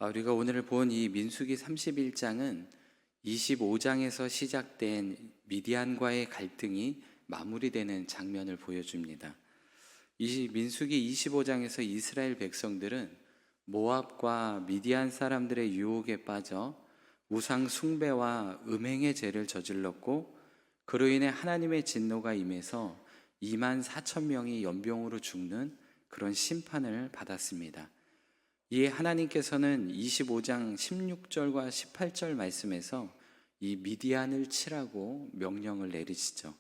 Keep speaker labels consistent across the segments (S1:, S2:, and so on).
S1: 우리가 오늘 본 이 민수기 31장은 25장에서 시작된 미디안과의 갈등이 마무리되는 장면을 보여줍니다. 이 민수기 25장에서 이스라엘 백성들은 모압과 미디안 사람들의 유혹에 빠져 우상 숭배와 음행의 죄를 저질렀고, 그로 인해 하나님의 진노가 임해서 2만 4천 명이 연병으로 죽는 그런 심판을 받았습니다. 이에 하나님께서는 25장 16절과 18절 말씀에서 이 미디안을 치라고 명령을 내리시죠.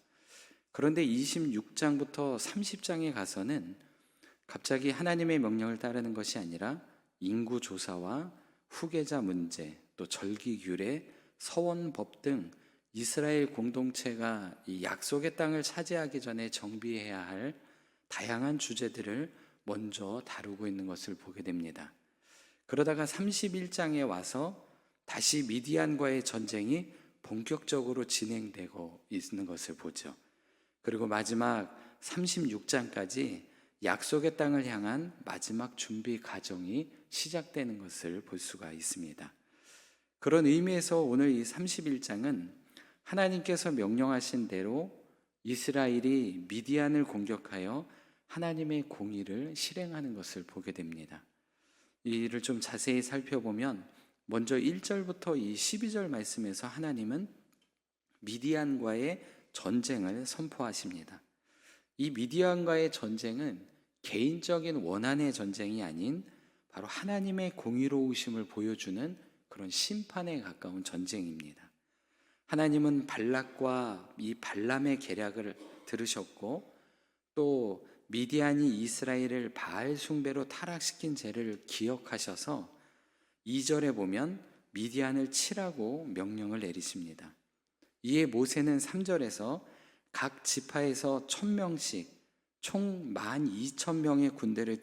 S1: 그런데 26장부터 30장에 가서는 갑자기 하나님의 명령을 따르는 것이 아니라 인구조사와 후계자 문제, 또 절기규례, 서원법 등 이스라엘 공동체가 이 약속의 땅을 차지하기 전에 정비해야 할 다양한 주제들을 먼저 다루고 있는 것을 보게 됩니다. 그러다가 31장에 와서 다시 미디안과의 전쟁이 본격적으로 진행되고 있는 것을 보죠. 그리고 마지막 36장까지 약속의 땅을 향한 마지막 준비 과정이 시작되는 것을 볼 수가 있습니다. 그런 의미에서 오늘 이 31장은 하나님께서 명령하신 대로 이스라엘이 미디안을 공격하여 하나님의 공의를 실행하는 것을 보게 됩니다. 이 일을 좀 자세히 살펴보면 먼저 1절부터 이 12절 말씀에서 하나님은 미디안과의 전쟁을 선포하십니다. 이 미디안과의 전쟁은 개인적인 원한의 전쟁이 아닌 바로 하나님의 공의로우심을 보여주는 그런 심판에 가까운 전쟁입니다. 하나님은 발락과 이 발람의 계략을 들으셨고, 또 미디안이 이스라엘을 바알 숭배로 타락시킨 죄를 기억하셔서 2절에 보면 미디안을 치라고 명령을 내리십니다. 이에 모세는 3절에서 각 지파에서 1000명씩 총 12,000명의 군대를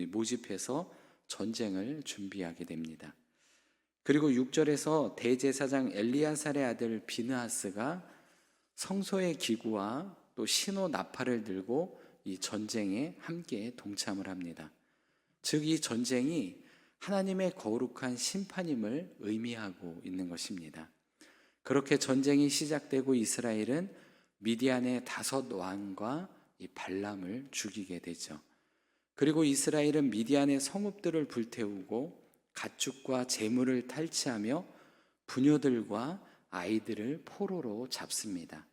S1: 모집해서 전쟁을 준비하게 됩니다. 그리고 6절에서 대제사장 엘리야살의 아들 비느하스가 성소의 기구와 또 신호 나팔을 들고 이 전쟁에 함께 동참을 합니다. 즉, 이 전쟁이 하나님의 거룩한 심판임을 의미하고 있는 것입니다. 그렇게 전쟁이 시작되고 이스라엘은 미디안의 5 왕과 이 발람을 죽이게 되죠. 그리고 이스라엘은 미디안의 성읍들을 불태우고 가축과 재물을 탈취하며 부녀들과 아이들을 포로로 잡습니다.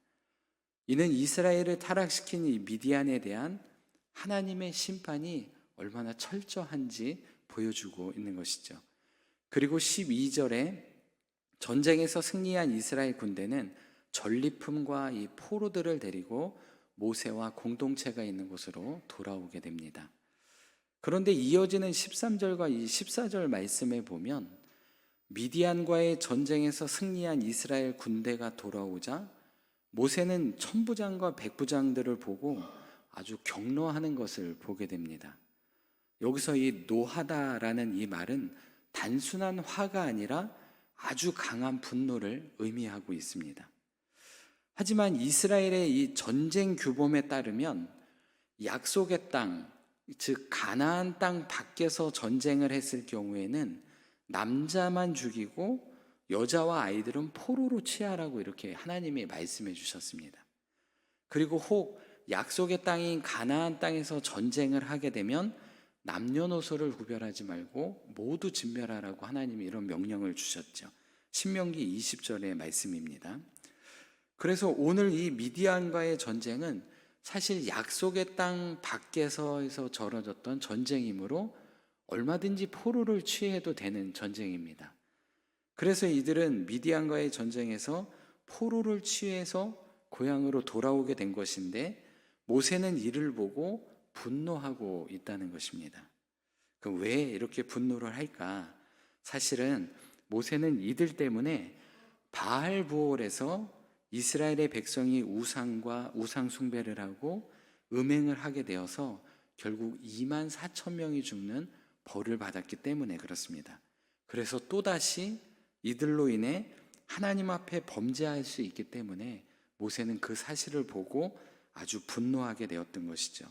S1: 이는 이스라엘을 타락시킨 이 미디안에 대한 하나님의 심판이 얼마나 철저한지 보여주고 있는 것이죠. 그리고 12절에 전쟁에서 승리한 이스라엘 군대는 전리품과 이 포로들을 데리고 모세와 공동체가 있는 곳으로 돌아오게 됩니다. 그런데 이어지는 13절과 이 14절 말씀에 보면 미디안과의 전쟁에서 승리한 이스라엘 군대가 돌아오자 모세는 천부장과 백부장들을 보고 아주 격노하는 것을 보게 됩니다. 여기서 이 노하다라는 이 말은 단순한 화가 아니라 아주 강한 분노를 의미하고 있습니다. 하지만 이스라엘의 이 전쟁 규범에 따르면 약속의 땅, 즉 가나안 땅 밖에서 전쟁을 했을 경우에는 남자만 죽이고 여자와 아이들은 포로로 취하라고 이렇게 하나님이 말씀해 주셨습니다. 그리고 혹 약속의 땅인 가나안 땅에서 전쟁을 하게 되면 남녀노소를 구별하지 말고 모두 진멸하라고 하나님이 이런 명령을 주셨죠. 신명기 20절의 말씀입니다. 그래서 오늘 이 미디안과의 전쟁은 사실 약속의 땅 밖에서 벌어졌던 전쟁이므로 얼마든지 포로를 취해도 되는 전쟁입니다. 그래서 이들은 미디안과의 전쟁에서 포로를 취해서 고향으로 돌아오게 된 것인데, 모세는 이를 보고 분노하고 있다는 것입니다. 그럼 왜 이렇게 분노를 할까? 사실은 모세는 이들 때문에 바알 부올에서 이스라엘의 백성이 우상과 우상 숭배를 하고 음행을 하게 되어서 결국 2만 4천 명이 죽는 벌을 받았기 때문에 그렇습니다. 그래서 또다시 이들로 인해 하나님 앞에 범죄할 수 있기 때문에 모세는 그 사실을 보고 아주 분노하게 되었던 것이죠.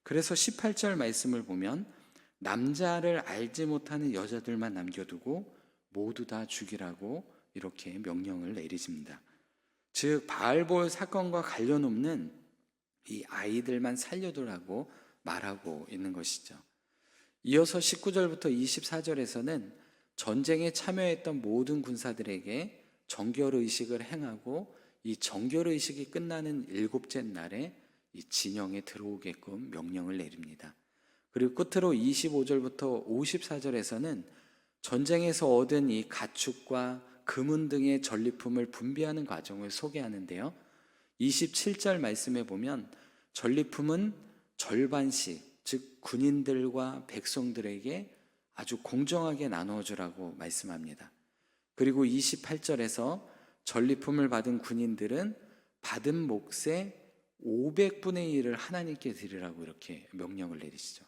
S1: 그래서 18절 말씀을 보면 남자를 알지 못하는 여자들만 남겨두고 모두 다 죽이라고 이렇게 명령을 내리십니다. 즉 바알볼 사건과 관련 없는 이 아이들만 살려두라고 말하고 있는 것이죠. 이어서 19절부터 24절에서는 전쟁에 참여했던 모든 군사들에게 정결의식을 행하고 이 정결의식이 끝나는 일곱째 날에 이 진영에 들어오게끔 명령을 내립니다. 그리고 끝으로 25절부터 54절에서는 전쟁에서 얻은 이 가축과 금은 등의 전리품을 분배하는 과정을 소개하는데요. 27절 말씀에 보면 전리품은 절반씩, 즉 군인들과 백성들에게 아주 공정하게 나누어주라고 말씀합니다. 그리고 28절에서 전리품을 받은 군인들은 받은 몫의 500분의 1을 하나님께 드리라고 이렇게 명령을 내리시죠.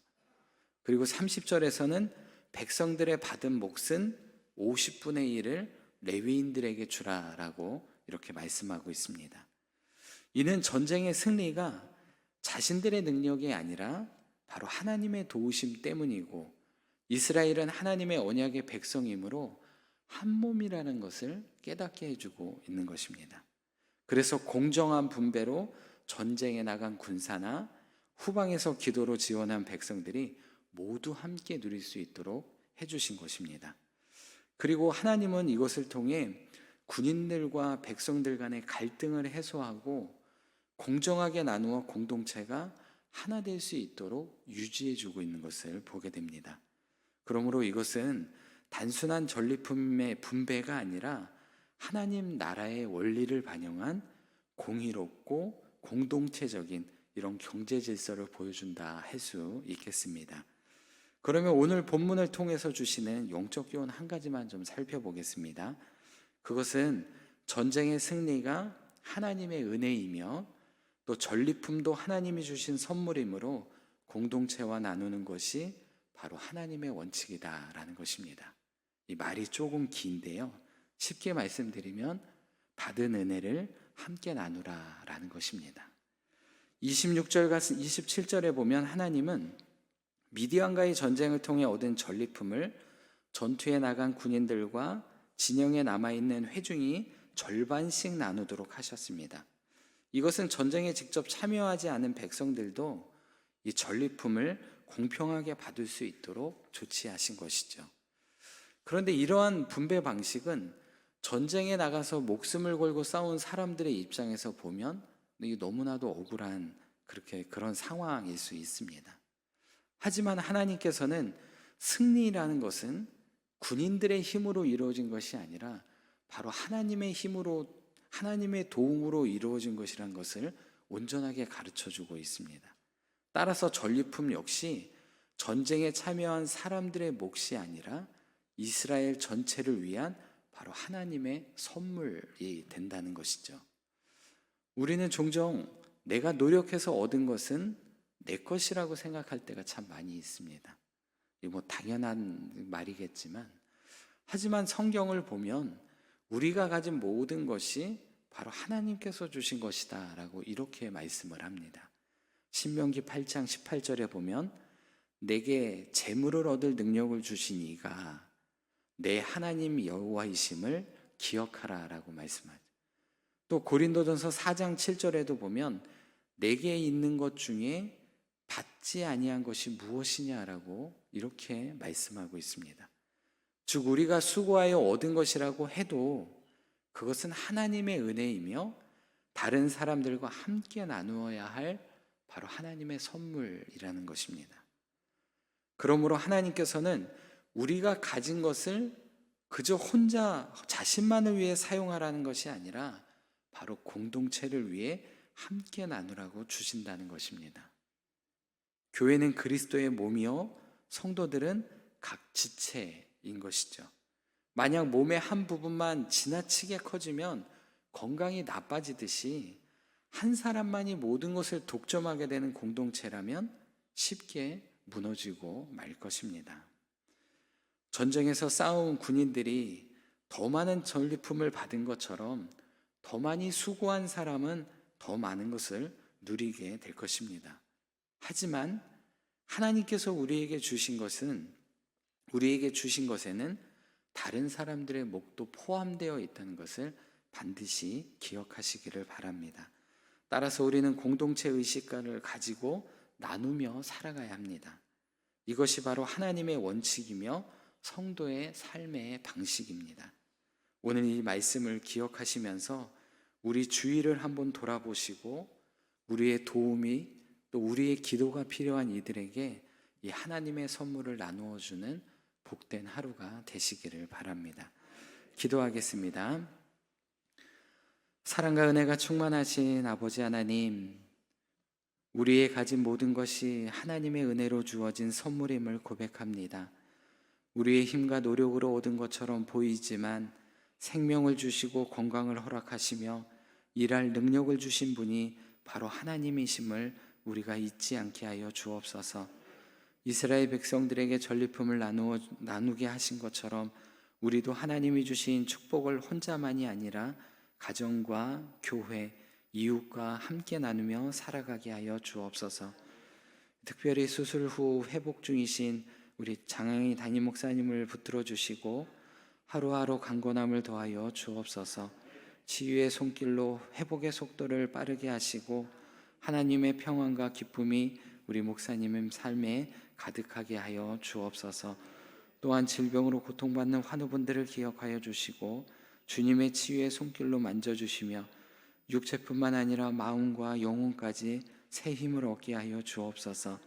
S1: 그리고 30절에서는 백성들의 받은 몫은 50분의 1을 레위인들에게 주라라고 이렇게 말씀하고 있습니다. 이는 전쟁의 승리가 자신들의 능력이 아니라 바로 하나님의 도우심 때문이고 이스라엘은 하나님의 언약의 백성이므로 한 몸이라는 것을 깨닫게 해주고 있는 것입니다. 그래서 공정한 분배로 전쟁에 나간 군사나 후방에서 기도로 지원한 백성들이 모두 함께 누릴 수 있도록 해주신 것입니다. 그리고 하나님은 이것을 통해 군인들과 백성들 간의 갈등을 해소하고 공정하게 나누어 공동체가 하나 될 수 있도록 유지해주고 있는 것을 보게 됩니다. 그러므로 이것은 단순한 전리품의 분배가 아니라 하나님 나라의 원리를 반영한 공의롭고 공동체적인 이런 경제 질서를 보여준다 할 수 있겠습니다. 그러면 오늘 본문을 통해서 주시는 영적 교훈 한 가지만 좀 살펴보겠습니다. 그것은 전쟁의 승리가 하나님의 은혜이며 또 전리품도 하나님이 주신 선물이므로 공동체와 나누는 것이 바로 하나님의 원칙이다라는 것입니다. 이 말이 조금 긴데요. 쉽게 말씀드리면 받은 은혜를 함께 나누라라는 것입니다. 26절과 27절에 보면 하나님은 미디안과의 전쟁을 통해 얻은 전리품을 전투에 나간 군인들과 진영에 남아있는 회중이 절반씩 나누도록 하셨습니다. 이것은 전쟁에 직접 참여하지 않은 백성들도 이 전리품을 공평하게 받을 수 있도록 조치하신 것이죠. 그런데 이러한 분배 방식은 전쟁에 나가서 목숨을 걸고 싸운 사람들의 입장에서 보면 이게 너무나도 억울한 그런 상황일 수 있습니다. 하지만 하나님께서는 승리라는 것은 군인들의 힘으로 이루어진 것이 아니라 바로 하나님의 힘으로, 하나님의 도움으로 이루어진 것이라는 것을 온전하게 가르쳐 주고 있습니다. 따라서 전리품 역시 전쟁에 참여한 사람들의 몫이 아니라 이스라엘 전체를 위한 바로 하나님의 선물이 된다는 것이죠. 우리는 종종 내가 노력해서 얻은 것은 내 것이라고 생각할 때가 참 많이 있습니다. 이거 당연한 말이겠지만, 하지만 성경을 보면 우리가 가진 모든 것이 바로 하나님께서 주신 것이다 라고 이렇게 말씀을 합니다. 신명기 8장 18절에 보면 내게 재물을 얻을 능력을 주신 이가 내 하나님 여호와이심을 기억하라 라고 말씀하죠. 또 고린도전서 4장 7절에도 보면 내게 있는 것 중에 받지 아니한 것이 무엇이냐라고 이렇게 말씀하고 있습니다. 즉 우리가 수고하여 얻은 것이라고 해도 그것은 하나님의 은혜이며 다른 사람들과 함께 나누어야 할 바로 하나님의 선물이라는 것입니다. 그러므로 하나님께서는 우리가 가진 것을 그저 혼자 자신만을 위해 사용하라는 것이 아니라 바로 공동체를 위해 함께 나누라고 주신다는 것입니다. 교회는 그리스도의 몸이요 성도들은 각 지체인 것이죠. 만약 몸의 한 부분만 지나치게 커지면 건강이 나빠지듯이 한 사람만이 모든 것을 독점하게 되는 공동체라면 쉽게 무너지고 말 것입니다. 전쟁에서 싸운 군인들이 더 많은 전리품을 받은 것처럼 더 많이 수고한 사람은 더 많은 것을 누리게 될 것입니다. 하지만 하나님께서 우리에게 주신 것에는 다른 사람들의 목도 포함되어 있다는 것을 반드시 기억하시기를 바랍니다. 따라서 우리는 공동체 의식을 가지고 나누며 살아가야 합니다. 이것이 바로 하나님의 원칙이며 성도의 삶의 방식입니다. 오늘 이 말씀을 기억하시면서 우리 주위를 한번 돌아보시고 우리의 도움이 또 우리의 기도가 필요한 이들에게 이 하나님의 선물을 나누어 주는 복된 하루가 되시기를 바랍니다. 기도하겠습니다. 사랑과 은혜가 충만하신 아버지 하나님, 우리의 가진 모든 것이 하나님의 은혜로 주어진 선물임을 고백합니다. 우리의 힘과 노력으로 얻은 것처럼 보이지만 생명을 주시고 건강을 허락하시며 일할 능력을 주신 분이 바로 하나님이심을 우리가 잊지 않게 하여 주옵소서. 이스라엘 백성들에게 전리품을 나누게 하신 것처럼 우리도 하나님이 주신 축복을 혼자만이 아니라 가정과 교회, 이웃과 함께 나누며 살아가게 하여 주옵소서. 특별히 수술 후 회복 중이신 우리 장항희 담임 목사님을 붙들어 주시고 하루하루 강건함을 더하여 주옵소서. 치유의 손길로 회복의 속도를 빠르게 하시고 하나님의 평안과 기쁨이 우리 목사님의 삶에 가득하게 하여 주옵소서. 또한 질병으로 고통받는 환우분들을 기억하여 주시고 주님의 치유의 손길로 만져주시며 육체뿐만 아니라 마음과 영혼까지 새 힘을 얻게 하여 주옵소서.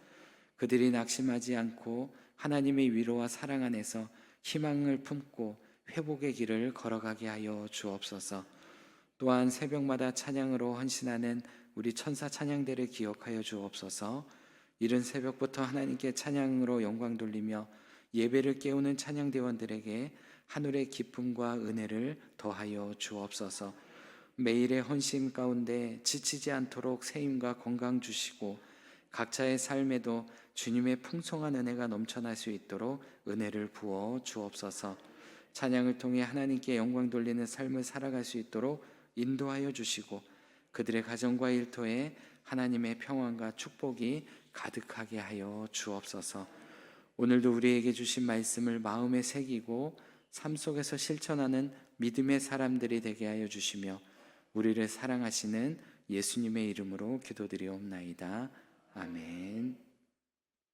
S1: 그들이 낙심하지 않고 하나님의 위로와 사랑 안에서 희망을 품고 회복의 길을 걸어가게 하여 주옵소서. 또한 새벽마다 찬양으로 헌신하는 우리 천사 찬양대를 기억하여 주옵소서. 이른 새벽부터 하나님께 찬양으로 영광 돌리며 예배를 깨우는 찬양대원들에게 하늘의 기쁨과 은혜를 더하여 주옵소서. 매일의 헌신 가운데 지치지 않도록 새 힘과 건강 주시고 각자의 삶에도 주님의 풍성한 은혜가 넘쳐날 수 있도록 은혜를 부어 주옵소서. 찬양을 통해 하나님께 영광 돌리는 삶을 살아갈 수 있도록 인도하여 주시고 그들의 가정과 일터에 하나님의 평안과 축복이 가득하게 하여 주옵소서. 오늘도 우리에게 주신 말씀을 마음에 새기고 삶 속에서 실천하는 믿음의 사람들이 되게 하여 주시며 우리를 사랑하시는 예수님의 이름으로 기도드리옵나이다. 아멘.